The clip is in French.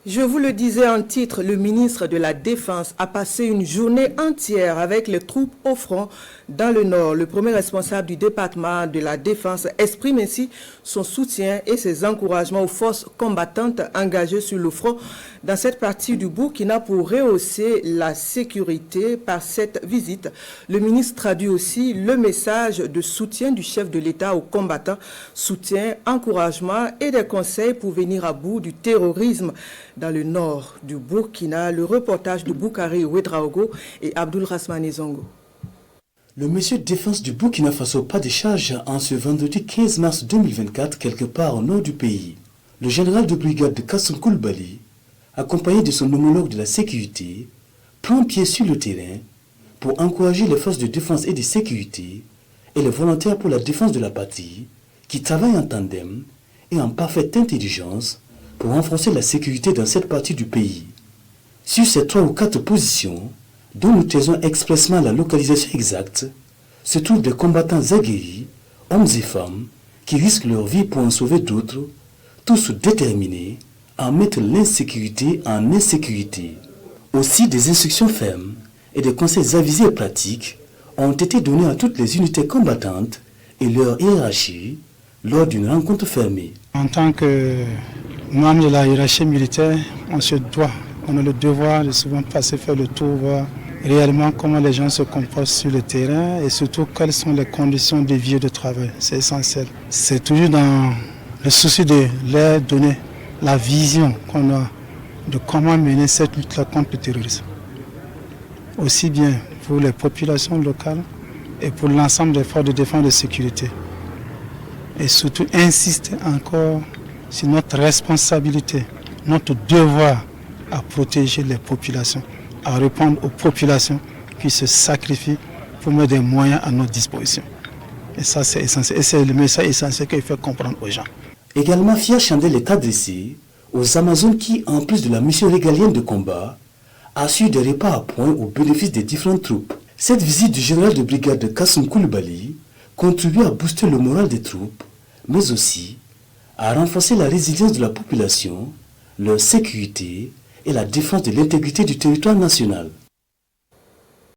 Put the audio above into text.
Je vous le disais en titre, le ministre de la Défense a passé une journée entière avec les troupes au front dans le Nord. Le premier responsable du département de la Défense exprime ainsi son soutien et ses encouragements aux forces combattantes engagées sur le front dans cette partie du Burkina pour rehausser la sécurité par cette visite. Le ministre traduit aussi le message de soutien du chef de l'État aux combattants, soutien, encouragement et des conseils pour venir à bout du terrorisme dans le nord du Burkina. Le reportage de Boukari Ouedraogo et Abdul Rasmane Zongo. Le monsieur de défense du Burkina Faso pas de charge en ce vendredi 15 mars 2024 quelque part au nord du pays. Le général de brigade de Kassoum Koulibaly, accompagné de son homologue de la sécurité, prend pied sur le terrain pour encourager les forces de défense et de sécurité et les volontaires pour la défense de la patrie qui travaillent en tandem et en parfaite intelligence pour renforcer la sécurité dans cette partie du pays. Sur ces 3 ou 4 positions, dont nous taisons expressément la localisation exacte, se trouvent des combattants aguerris, hommes et femmes, qui risquent leur vie pour en sauver d'autres, tous déterminés à mettre l'insécurité en insécurité. Aussi, des instructions fermes et des conseils avisés et pratiques ont été donnés à toutes les unités combattantes et leur hiérarchie lors d'une rencontre fermée. En tant que membre de la hiérarchie militaire, on a le devoir de souvent passer faire le tour, voir réellement comment les gens se comportent sur le terrain et surtout quelles sont les conditions de vie et de travail. C'est essentiel. C'est toujours dans le souci de leur donner la vision qu'on a de comment mener cette lutte contre le terrorisme. Aussi bien pour les populations locales et pour l'ensemble des forces de défense et de sécurité. Et surtout insister encore sur notre responsabilité, notre devoir à protéger les populations, à répondre aux populations qui se sacrifient pour mettre des moyens à notre disposition. Et ça, c'est essentiel. Et c'est le message essentiel qu'il faut comprendre aux gens. Également, Fia Chandel est adressé aux Amazones qui, en plus de la mission régalienne de combat, assurent des repas à point au bénéfice des différentes troupes. Cette visite du général de brigade de Kassoum Koulibaly contribue à booster le moral des troupes, mais aussi à renforcer la résilience de la population, leur sécurité et la défense de l'intégrité du territoire national.